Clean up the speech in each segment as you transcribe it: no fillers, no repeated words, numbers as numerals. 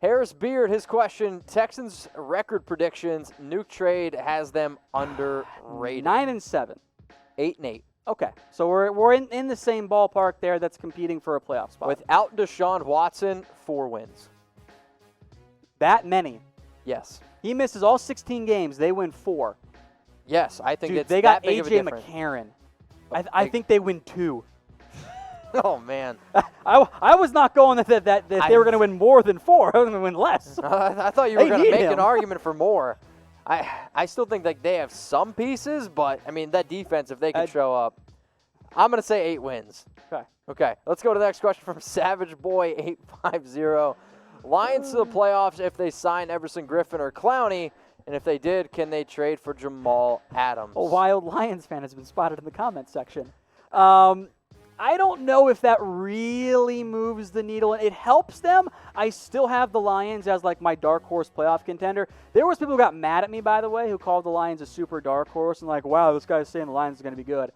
Harris Beard, his question, Texans record predictions. Nuke trade has them underrated. 9-7. 8-8. Okay, so we're in the same ballpark there that's competing for a playoff spot. Without Deshaun Watson, 4 wins. That many. Yes. He misses all 16 games. They win 4. Yes, I think it's they got that big of a A.J. difference. McCarron. I think they win 2. Oh, man. I was not going that they were going to win more than 4. I was going to win less. I thought you were going to make him. an argument for more. I still think like they have some pieces, but, I mean, that defense, if they could show up, I'm going to say 8 wins. Okay, let's go to the next question from Savage Boy 850. Lions to the playoffs if they sign Everson Griffin or Clowney, and if they did, can they trade for Jamal Adams? A wild Lions fan has been spotted in the comments section. I don't know if that really moves the needle. It helps them. I still have the Lions as like my dark horse playoff contender. There was people who got mad at me, by the way, who called the Lions a super dark horse and like, wow, this guy's saying the Lions are going to be good.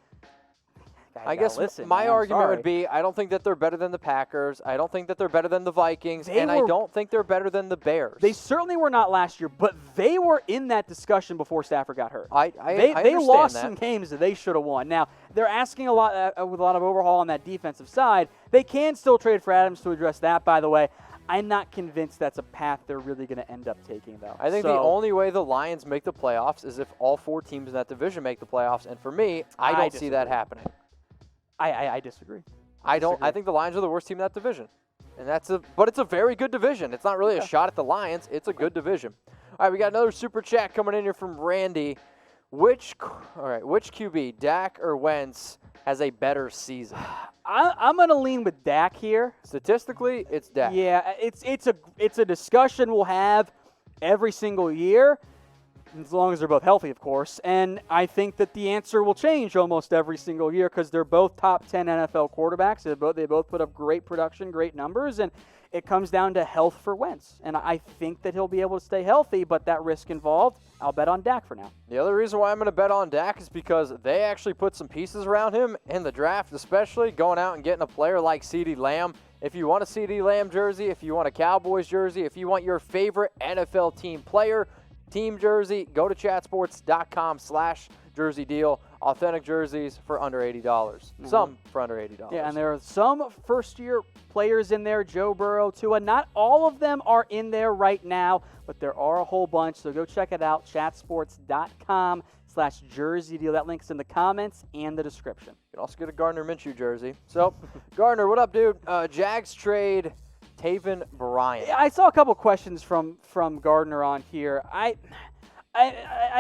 I guess my argument would be I don't think that they're better than the Packers. I don't think that they're better than the Vikings. I don't think they're better than the Bears. They certainly were not last year, but they were in that discussion before Stafford got hurt. They lost that. some games that they should have won. Now, they're asking a lot with a lot of overhaul on that defensive side. They can still trade for Adams to address that, by the way. I'm not convinced that's a path they're really going to end up taking, though. I think the only way the Lions make the playoffs is if all 4 teams in that division make the playoffs, and for me, I don't see that happening. I disagree. I think the Lions are the worst team in that division. But it's a very good division. It's not really a shot at the Lions. It's a good division. All right, we got another super chat coming in here from Randy. Which QB, Dak or Wentz, has a better season? I'm going to lean with Dak here. Statistically, it's Dak. Yeah, it's a discussion we'll have every single year, as long as they're both healthy, of course. And I think that the answer will change almost every single year because they're both top 10 NFL quarterbacks. They both put up great production, great numbers, and it comes down to health for Wentz. And I think that he'll be able to stay healthy, but that risk involved, I'll bet on Dak for now. The other reason why I'm going to bet on Dak is because they actually put some pieces around him in the draft, especially going out and getting a player like CeeDee Lamb. If you want a CeeDee Lamb jersey, if you want a Cowboys jersey, if you want your favorite NFL team player, team jersey, go to chatsports.com/jersey deal. Authentic jerseys for under $80. Mm-hmm. Some for under $80. Yeah, and there are some first-year players in there, Joe Burrow, Tua. Not all of them are in there right now, but there are a whole bunch. So go check it out, chatsports.com/jersey deal. That link's in the comments and the description. You can also get a Gardner Minshew jersey. So, Gardner, what up, dude? Jags trade Taven Bryan. I saw a couple questions from Gardner on here. I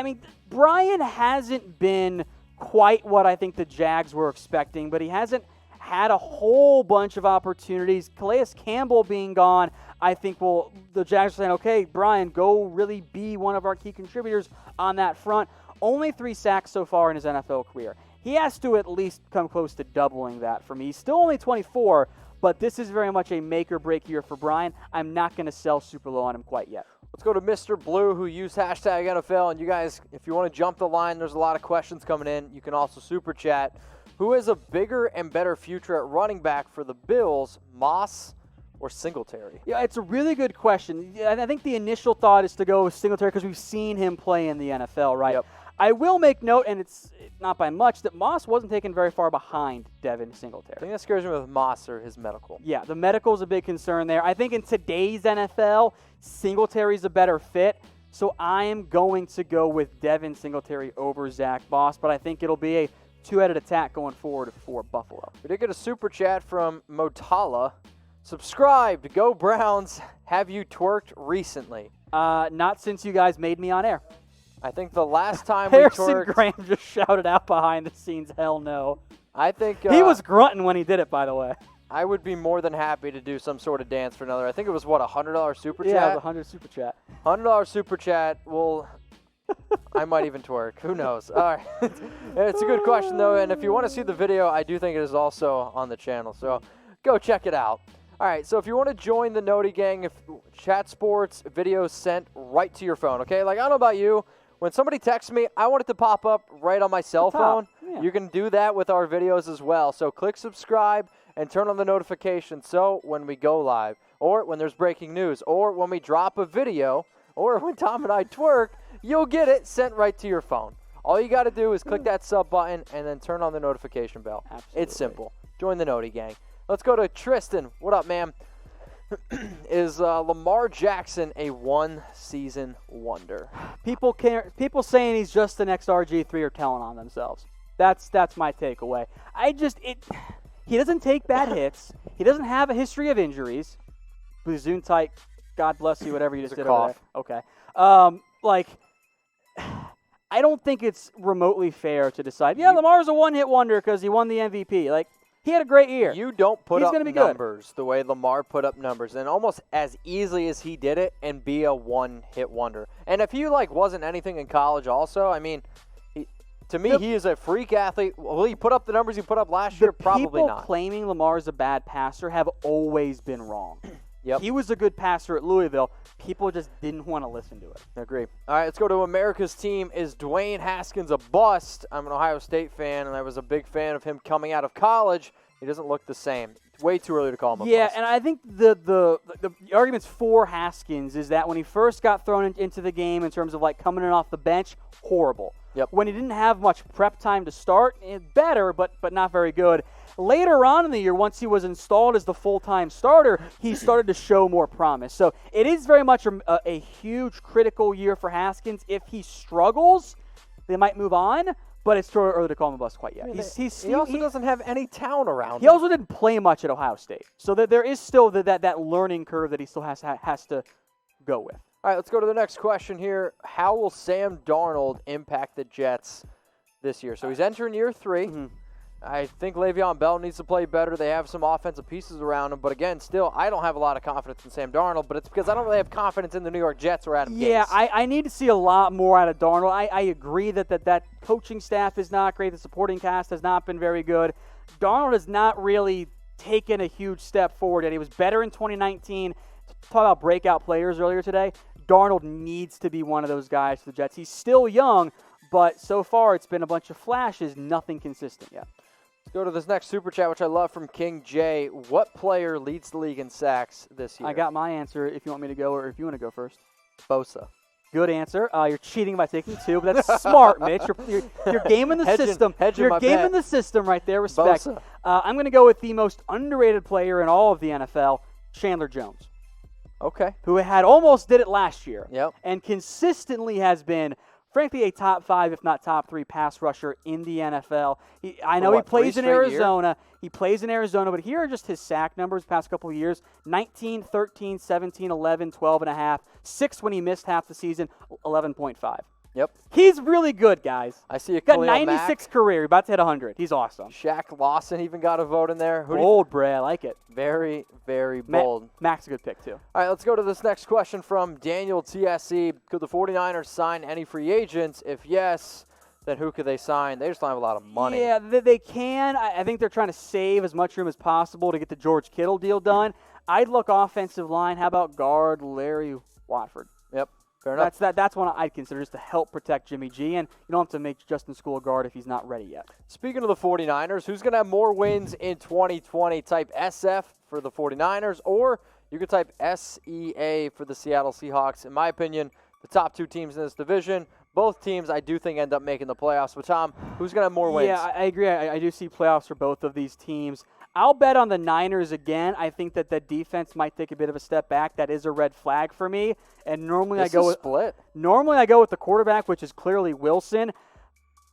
mean, Bryan hasn't been quite what I think the Jags were expecting, but he hasn't had a whole bunch of opportunities. Calais Campbell being gone, I think the Jags are saying, okay, Bryan, go really be one of our key contributors on that front. Only 3 sacks so far in his NFL career. He has to at least come close to doubling that for me. He's still only 24, but this is very much a make-or-break year for Bryan. I'm not going to sell super low on him quite yet. Let's go to Mr. Blue, who used hashtag NFL. And you guys, if you want to jump the line, there's a lot of questions coming in. You can also super chat. Who has a bigger and better future at running back for the Bills, Moss or Singletary? Yeah, it's a really good question. I think the initial thought is to go with Singletary because we've seen him play in the NFL, right? Yep. I will make note, and it's not by much, that Moss wasn't taken very far behind Devin Singletary. I think that scares me with Moss or his medical. Yeah, the medical is a big concern there. I think in today's NFL, Singletary's a better fit, so I am going to go with Devin Singletary over Zach Moss, but I think it'll be a two-headed attack going forward for Buffalo. We did get a super chat from Motala. Subscribed, go Browns. Have you twerked recently? Not since you guys made me on air. I think the last time we Harrison twerked... Graham just shouted out behind the scenes, hell no. I think... he was grunting when he did it, by the way. I would be more than happy to do some sort of dance for another. I think it was, what, $100 super chat? Yeah, it was $100 super chat. $100 super chat. Well, I might even twerk. Who knows? All right. It's a good question, though, and if you want to see the video, I do think it is also on the channel. So go check it out. All right, so if you want to join the Noti Gang, if Chat Sports videos sent right to your phone, okay? Like, I don't know about you. When somebody texts me, I want it to pop up right on my cell phone. Yeah. You can do that with our videos as well. So click subscribe and turn on the notifications so when we go live, or when there's breaking news, or when we drop a video, or when Tom and I twerk, you'll get it sent right to your phone. All you got to do is click that sub button and then turn on the notification bell. Absolutely. It's simple. Join the Noti gang. Let's go to Tristan. What up, man? Is Lamar Jackson a one-season wonder? People saying he's just the next RG3 are telling on themselves. That's my takeaway. He doesn't take bad hits. He doesn't have a history of injuries. Gesundheit, God bless you, whatever you just did over there. Okay. I don't think it's remotely fair to decide, Lamar's a one-hit wonder because he won the MVP. He had a great year. You don't put up numbers the way Lamar put up numbers, and almost as easily as he did it, and be a one-hit wonder. And if he wasn't anything in college, also, I mean, to me, he is a freak athlete. Will he put up the numbers he put up last year? Probably not. People claiming Lamar's a bad passer have always been wrong. Yep. He was a good passer at Louisville. People just didn't want to listen to it. I agree. All right, let's go to America's team. Is Dwayne Haskins a bust? I'm an Ohio State fan, and I was a big fan of him coming out of college. He doesn't look the same. It's way too early to call him a bust. Yeah, and I think the arguments for Haskins is that when he first got thrown into the game in terms of coming in off the bench, horrible. Yep. When he didn't have much prep time to start, better, but not very good. Later on in the year, once he was installed as the full-time starter, he started to show more promise. So it is very much a huge critical year for Haskins. If he struggles, they might move on, but it's too early to call him a bust quite yet. He also doesn't have any talent around him. He also didn't play much at Ohio State. So there is still that learning curve that he still has to go with. All right, let's go to the next question here. How will Sam Darnold impact the Jets this year? So he's entering year 3. Mm-hmm. I think Le'Veon Bell needs to play better. They have some offensive pieces around him. But, again, still, I don't have a lot of confidence in Sam Darnold. But it's because I don't really have confidence in the New York Jets or Adam Gase. Yeah, I need to see a lot more out of Darnold. I agree that coaching staff is not great. The supporting cast has not been very good. Darnold has not really taken a huge step forward yet. He was better in 2019. Talk about breakout players earlier today. Darnold needs to be one of those guys for the Jets. He's still young, but so far it's been a bunch of flashes, nothing consistent yet. Let's go to this next super chat, which I love, from King J. What player leads the league in sacks this year? I got my answer if you want me to go or if you want to go first. Bosa. Good answer. You're cheating by taking 2, but that's smart, Mitch. You're gaming the system. You're gaming the system right there. Respect. Bosa. I'm going to go with the most underrated player in all of the NFL, Chandler Jones. Okay. Who almost did it last year. Yep. And consistently has been, frankly, a top 5, if not top 3 pass rusher in the NFL. I know he plays in Arizona. He plays in Arizona, but here are just his sack numbers past couple of years. 19, 13, 17, 11, 12.5. 6 when he missed half the season, 11.5. Yep. He's really good, guys. I see a got 96 career. About to hit 100. He's awesome. Shaq Lawson even got a vote in there. Bold, Bray. I like it. Very, very bold. Mac's a good pick, too. All right, let's go to this next question from Daniel TSC. Could the 49ers sign any free agents? If yes, then who could they sign? They just don't have a lot of money. Yeah, they can. I think they're trying to save as much room as possible to get the George Kittle deal done. I'd look offensive line. How about guard Larry Watford? Yep. Fair enough. That's one I'd consider, just to help protect Jimmy G, and you don't have to make Justin School a guard if he's not ready yet. Speaking of the 49ers, who's going to have more wins in 2020? Type SF for the 49ers, or you could type SEA for the Seattle Seahawks. In my opinion, the top 2 teams in this division, both teams I do think end up making the playoffs. But, Tom, who's going to have more wins? Yeah, I agree. I do see playoffs for both of these teams. I'll bet on the Niners again. I think that defense might take a bit of a step back. That is a red flag for me. And normally I go with the quarterback, which is clearly Wilson.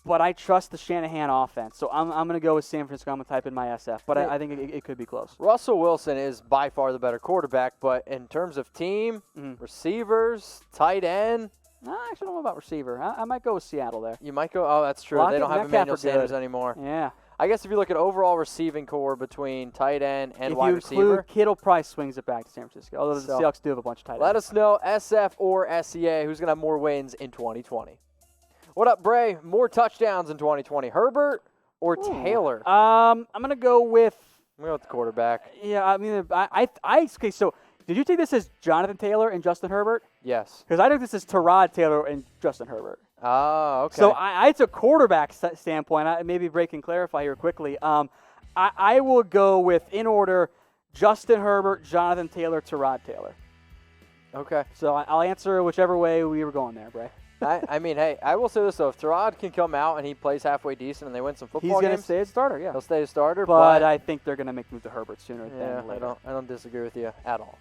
But I trust the Shanahan offense. So I'm going to go with San Francisco. I'm going to type in my SF. But I think it could be close. Russell Wilson is by far the better quarterback. But in terms of team, receivers, tight end. I actually don't know about receiver. I might go with Seattle there. You might go. Oh, that's true. They don't have Emmanuel Sanders anymore. Yeah. I guess if you look at overall receiving core between tight end and wide receiver. If you include Kittle, Price swings it back to San Francisco. Although the Seahawks do have a bunch of tight ends. Let us know, SF or SEA, who's going to have more wins in 2020. What up, Bray? More touchdowns in 2020. Herbert or Taylor? I'm going to go with the quarterback. Yeah, I mean, okay, so did you take this as Jonathan Taylor and Justin Herbert? Yes. Because I took this as Tyrod Taylor and Justin Herbert. Oh, okay. So I took quarterback standpoint. Maybe Bray can clarify here quickly. I will go with, in order, Justin Herbert, Jonathan Taylor, Tyrod Taylor. Okay. So I'll answer whichever way we were going there, Bray. I mean, hey, I will say this, though. If Tyrod can come out and he plays halfway decent and they win some football games. He's going to stay a starter, yeah. He'll stay a starter. But I think they're going to make move to Herbert sooner than later. I don't disagree with you at all.